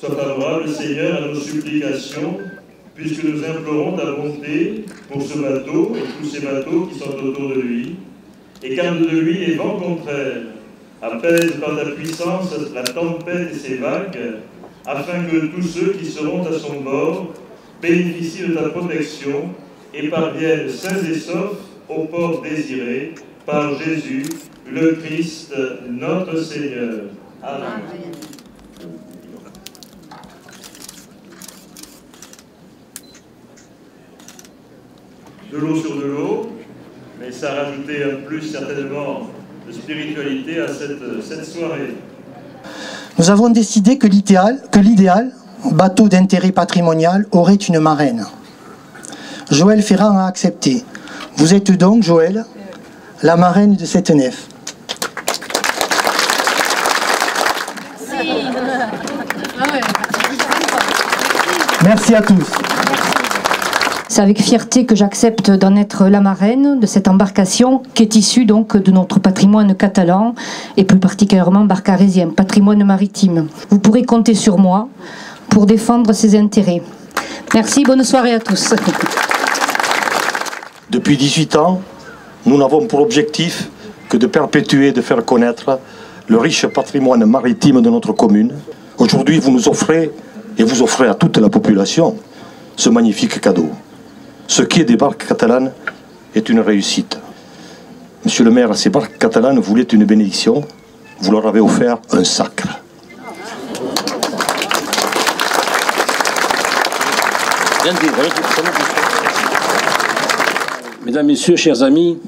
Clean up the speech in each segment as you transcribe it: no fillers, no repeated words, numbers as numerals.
Sois favorable, Seigneur, à nos supplications, puisque nous implorons ta bonté pour ce bateau et tous ces bateaux qui sont autour de lui, et qu'un de lui les vents contraires apaisent par ta puissance la tempête et ses vagues, afin que tous ceux qui seront à son bord bénéficient de ta protection et parviennent sains et saufs au port désiré par Jésus, le Christ, notre Seigneur. Amen. De l'eau sur de l'eau, mais ça a rajouté un plus certainement de spiritualité à cette soirée. Nous avons décidé que l'idéal, bateau d'intérêt patrimonial, aurait une marraine. Joël Ferrand a accepté. Vous êtes donc, Joël, la marraine de cette nef. Merci à tous. C'est avec fierté que j'accepte d'en être la marraine de cette embarcation qui est issue donc de notre patrimoine catalan et plus particulièrement barcarésien, patrimoine maritime. Vous pourrez compter sur moi pour défendre ses intérêts. Merci, bonne soirée à tous. Depuis 18 ans, nous n'avons pour objectif que de perpétuer et de faire connaître le riche patrimoine maritime de notre commune. Aujourd'hui, vous nous offrez, et vous offrez à toute la population, ce magnifique cadeau. Ce quai des barques catalanes est une réussite. Monsieur le maire, ces barques catalanes voulaient une bénédiction. Vous leur avez offert un sacre. Mesdames, Messieurs, chers amis,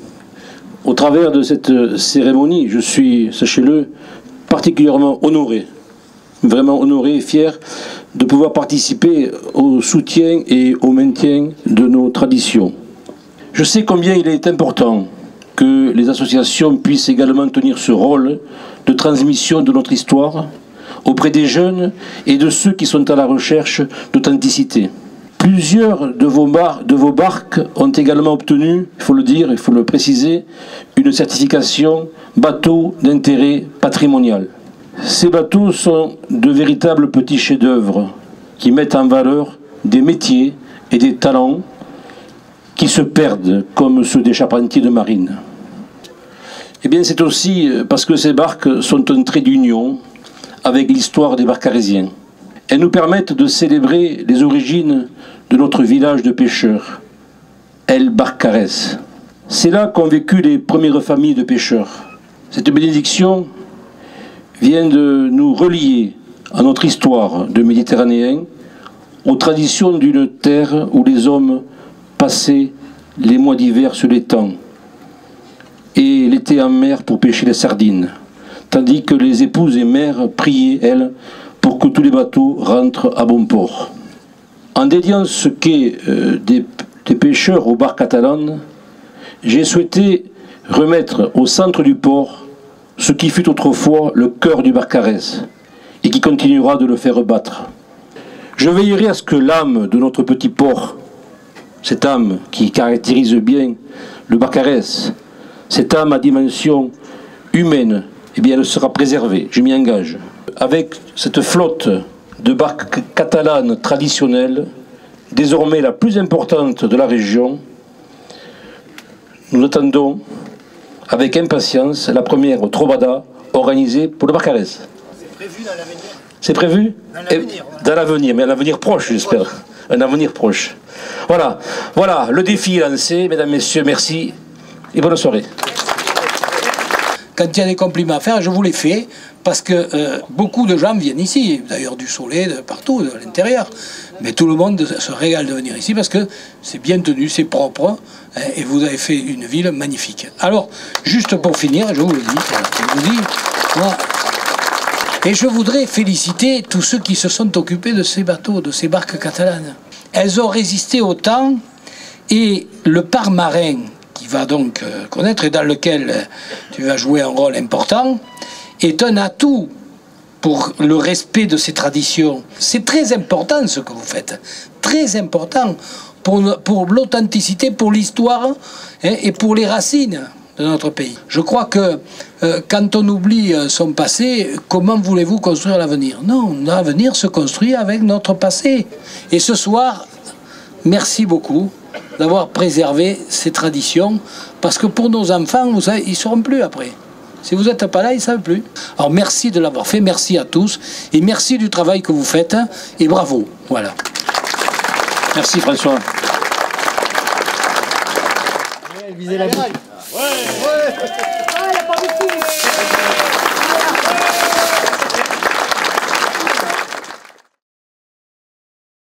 au travers de cette cérémonie, je suis, sachez-le, particulièrement honoré, vraiment honoré et fier de pouvoir participer au soutien et au maintien de nos traditions. Je sais combien il est important que les associations puissent également tenir ce rôle de transmission de notre histoire auprès des jeunes et de ceux qui sont à la recherche d'authenticité. Plusieurs de vos barques ont également obtenu, il faut le dire, il faut le préciser, une certification bateau d'intérêt patrimonial. Ces bateaux sont de véritables petits chefs-d'œuvre qui mettent en valeur des métiers et des talents qui se perdent comme ceux des charpentiers de marine. Eh bien, c'est aussi parce que ces barques sont un trait d'union avec l'histoire des barcarésiens. Elles nous permettent de célébrer les origines de notre village de pêcheurs, El Barcarès. C'est là qu'ont vécu les premières familles de pêcheurs. Cette bénédiction vient de nous relier à notre histoire de Méditerranéens, aux traditions d'une terre où les hommes passaient les mois d'hiver sur l'étang et l'été en mer pour pêcher les sardines, tandis que les épouses et mères priaient, elles, pour que tous les bateaux rentrent à bon port. En dédiant ce quai des pêcheurs aux barques catalanes, j'ai souhaité remettre au centre du port ce qui fut autrefois le cœur du Barcarès et qui continuera de le faire battre. Je veillerai à ce que l'âme de notre petit port, cette âme qui caractérise bien le Barcarès, cette âme à dimension humaine, eh bien elle sera préservée, je m'y engage. Avec cette flotte de barques catalanes traditionnelles, désormais la plus importante de la région, nous attendons avec impatience la première au Trobada organisée pour le Barcarès. C'est prévu dans l'avenir. C'est prévu dans l'avenir, mais un avenir proche, j'espère. Un avenir proche. Voilà, voilà, le défi est lancé, mesdames, messieurs, merci et bonne soirée. Quand il y a des compliments à faire, je vous les fais, parce que beaucoup de gens viennent ici, d'ailleurs du Soleil, de partout, de l'intérieur. Mais tout le monde se régale de venir ici, parce que c'est bien tenu, c'est propre, hein, et vous avez fait une ville magnifique. Alors, juste pour finir, je vous le dis, voilà. Et je voudrais féliciter tous ceux qui se sont occupés de ces bateaux, de ces barques catalanes. Elles ont résisté au temps, et le parc marin, qui va donc connaître et dans lequel tu vas jouer un rôle important, est un atout pour le respect de ces traditions. C'est très important ce que vous faites, très important pour l'authenticité, pour l'histoire, hein, et pour les racines. de notre pays. Je crois que quand on oublie son passé, comment voulez-vous construire l'avenir? Non, l'avenir se construit avec notre passé. Et ce soir, merci beaucoup d'avoir préservé ces traditions, parce que pour nos enfants, vous savez, ils ne seront plus après. Si vous n'êtes pas là, ils ne savent plus. Alors merci de l'avoir fait, merci à tous, et merci du travail que vous faites, et bravo. Voilà. Merci François. Visez la bouche. Ouais.